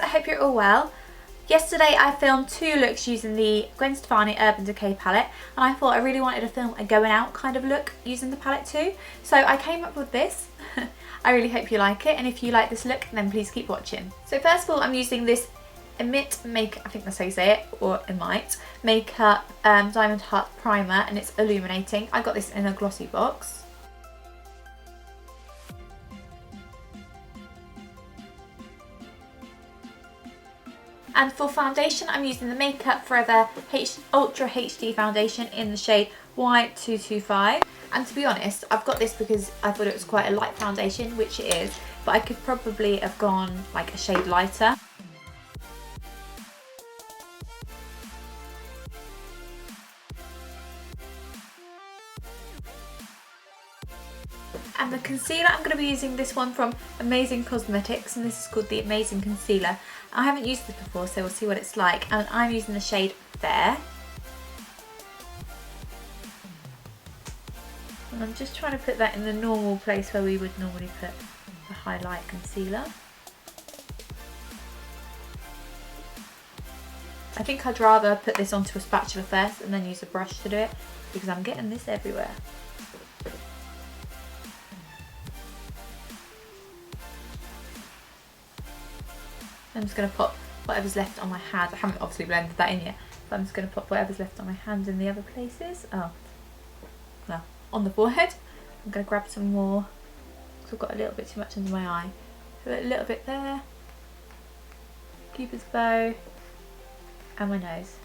hope you're all well. Yesterday I filmed 2 looks using the Gwen Stefani Urban Decay palette, and I thought I really wanted to film a going out kind of look using the palette too. So I came up with this. I really hope you like it, and if you like this look then please keep watching. So first of all I'm using this Emit Make, I think that's how you say it, or Emite Makeup Diamond Heart Primer, and it's illuminating. I got this in a glossy box. And for foundation, I'm using the Makeup Forever Ultra HD foundation in the shade Y225. And to be honest, I've got this because I thought it was quite a light foundation, which it is, but I could probably have gone like a shade lighter. And the concealer, I'm going to be using this one from Amazing Cosmetics, and this is called the Amazing Concealer. I haven't used this before, so we'll see what it's like, and I'm using the shade Fair. And I'm just trying to put that in the normal place where we would normally put the highlight concealer. I think I'd rather put this onto a spatula first and then use a brush to do it, because I'm getting this everywhere. I'm just going to pop whatever's left on my hand. I haven't obviously blended that in yet, but I'm just going to pop whatever's left on my hand in the other places. Oh, well, on the forehead. I'm going to grab some more because I've got a little bit too much under my eye. So a little bit there, Cupid's bow, and my nose.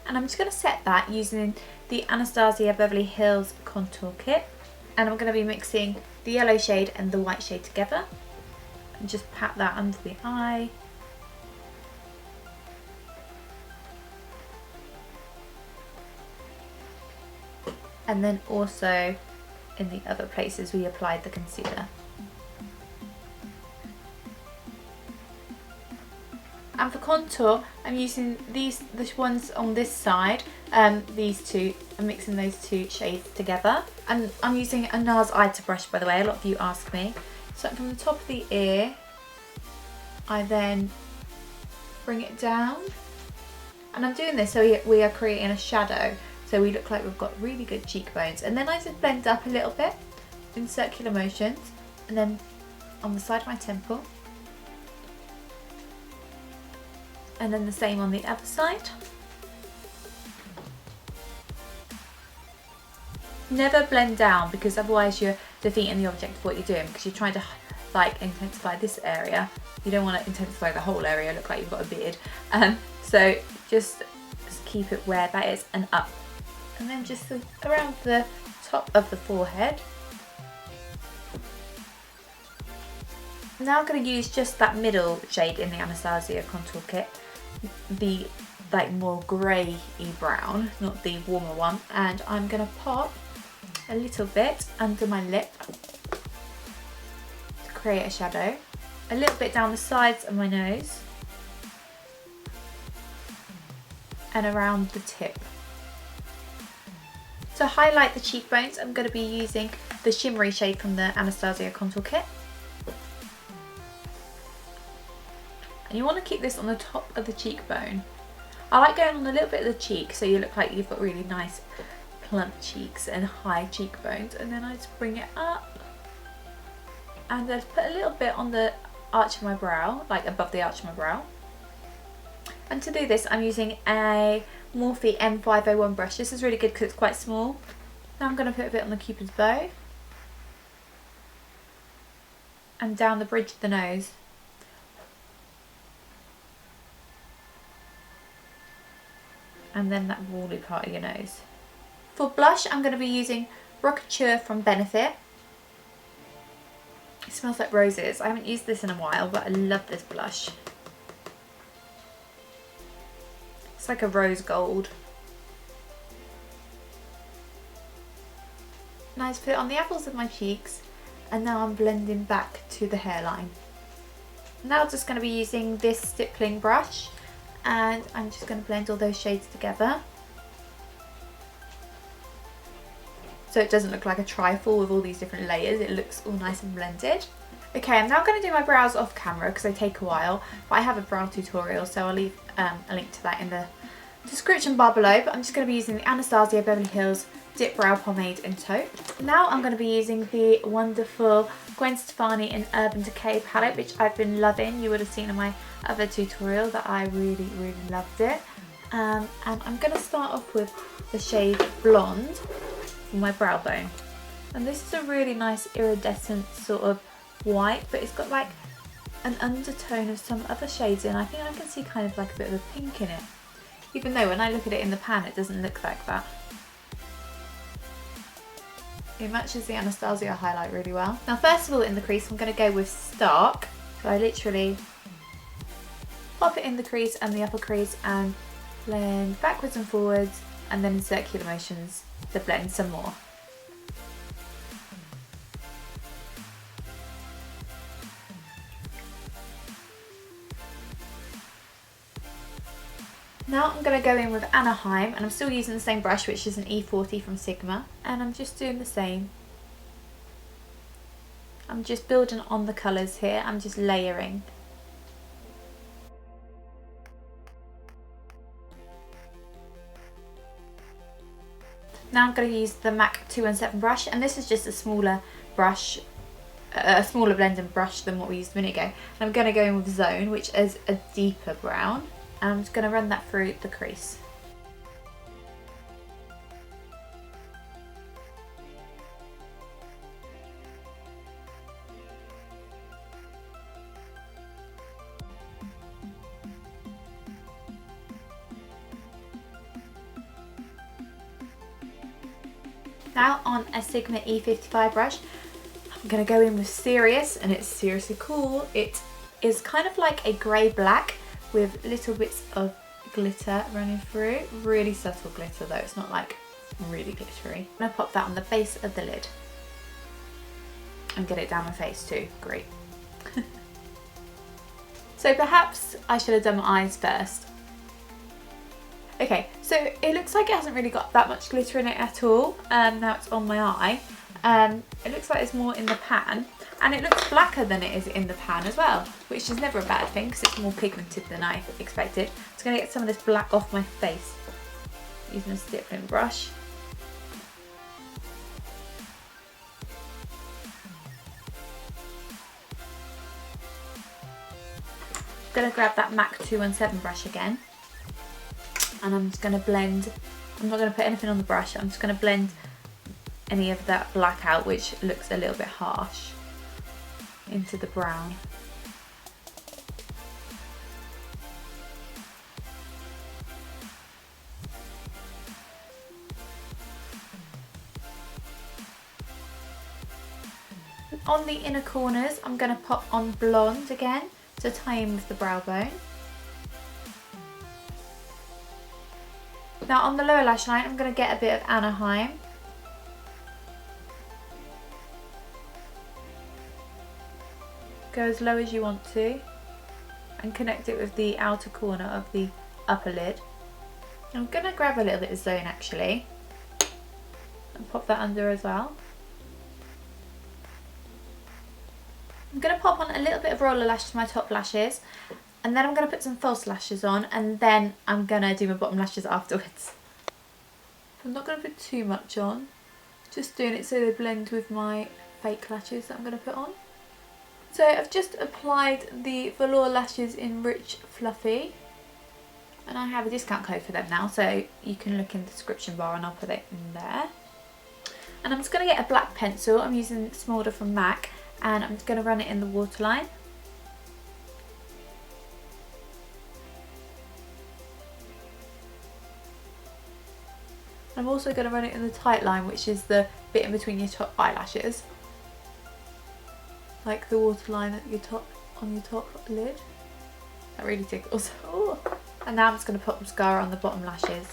And I'm just going to set that using the Anastasia Beverly Hills Contour Kit. And I'm going to be mixing the yellow shade and the white shade together. And just pat that under the eye. And then also in the other places we applied the concealer. And for contour, I'm using the ones on this side, these two. I'm mixing those 2 shades together. And I'm using a NARS Ita brush, by the way, a lot of you ask me. So from the top of the ear, I then bring it down. And I'm doing this so we are creating a shadow, so we look like we've got really good cheekbones. And then I just blend up a little bit in circular motions, and then on the side of my temple. And then the same on the other side. Never blend down, because otherwise you're defeating the object of what you're doing, because you're trying to like intensify this area. You don't want to intensify the whole area, look like you've got a beard. So just keep it where that is and up. And then just around the top of the forehead. Now I'm going to use just that middle shade in the Anastasia Contour Kit, the like more grey-y brown, not the warmer one, and I'm going to pop a little bit under my lip to create a shadow, a little bit down the sides of my nose, and around the tip. To highlight the cheekbones, I'm going to be using the shimmery shade from the Anastasia Contour Kit. And you want to keep this on the top of the cheekbone. I like going on a little bit of the cheek so you look like you've got really nice plump cheeks and high cheekbones, and then I just bring it up and I put a little bit on the arch of my brow, like above the arch of my brow. And to do this I'm using a Morphe M501 brush. This is really good because it's quite small. Now I'm going to put a bit on the Cupid's bow and down the bridge of the nose. And then that woolly part of your nose. For blush, I'm going to be using Rockature from Benefit. It smells like roses. I haven't used this in a while, but I love this blush. It's like a rose gold. Now I just put it on the apples of my cheeks, and now I'm blending back to the hairline. Now I'm just going to be using this stippling brush, and I'm just going to blend all those shades together so it doesn't look like a trifle with all these different layers. It looks all nice and blended. Okay, I'm now going to do my brows off camera because they take a while, but I have a brow tutorial, so I'll leave a link to that in the description bar below. But I'm just going to be using the Anastasia Beverly Hills Dip Brow Pomade in Taupe. Now I'm going to be using the wonderful Gwen Stefani in Urban Decay palette, which I've been loving. You would have seen in my other tutorial that I really loved it. And I'm going to start off with the shade Blonde for my brow bone. And this is a really nice iridescent sort of white, but it's got like an undertone of some other shades in. I think I can see kind of like a bit of a pink in it, even though when I look at it in the pan it doesn't look like that. It matches the Anastasia highlight really well. Now first of all, in the crease I'm going to go with Stark, so I literally pop it in the crease and the upper crease and blend backwards and forwards, and then in circular motions to blend some more. Now I'm going to go in with Anaheim, and I'm still using the same brush, which is an E40 from Sigma, and I'm just doing the same. I'm just building on the colours here, I'm just layering. Now I'm going to use the MAC 217 brush, and this is just a smaller brush, a smaller blending brush than what we used a minute ago. And I'm going to go in with Zone, which is a deeper brown. And I'm just going to run that through the crease. Now on a Sigma E55 brush, I'm going to go in with Serious, and it's seriously cool. It is kind of like a grey-black with little bits of glitter running through. Really subtle glitter though, it's not like really glittery. I'm going to pop that on the base of the lid and get it down my face too. Great. So perhaps I should have done my eyes first. Okay, so it looks like it hasn't really got that much glitter in it at all. Now it's on my eye. It looks like it's more in the pan, and it looks blacker than it is in the pan as well, which is never a bad thing because it's more pigmented than I expected. I'm just going to get some of this black off my face using a stippling brush. I'm going to grab that MAC 217 brush again, and I'm just going to blend. I'm not going to put anything on the brush, I'm just going to blend any of that black out, which looks a little bit harsh, into the brown. And on the inner corners I'm going to pop on Blonde again to tie in with the brow bone. Now on the lower lash line I'm going to get a bit of Anaheim. Go as low as you want to and connect it with the outer corner of the upper lid. I'm going to grab a little bit of Zone actually and pop that under as well. I'm going to pop on a little bit of roller lash to my top lashes, and then I'm going to put some false lashes on, and then I'm going to do my bottom lashes afterwards. I'm not going to put too much on, just doing it so they blend with my fake lashes that I'm going to put on. So I've just applied the velour lashes in Rich Fluffy, and I have a discount code for them now, so you can look in the description bar and I'll put it in there. And I'm just going to get a black pencil. I'm using Smolder from MAC, and I'm just going to run it in the waterline. I'm also going to run it in the tight line, which is the bit in between your top eyelashes. Like the waterline at your top, on your top lid. That really tickles. Oh. And now I'm just going to put mascara on the bottom lashes.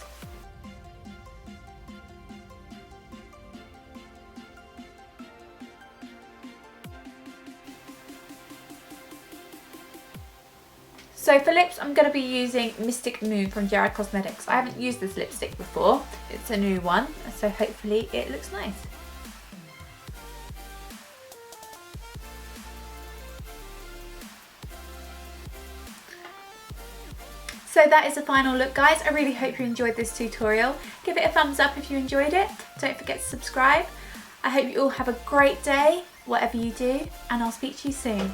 So for lips I'm going to be using Mystic Moon from Jared Cosmetics. I haven't used this lipstick before, it's a new one, so hopefully it looks nice. So that is the final look, guys. I really hope you enjoyed this tutorial. Give it a thumbs up if you enjoyed it. Don't forget to subscribe. I hope you all have a great day, whatever you do, and I'll speak to you soon.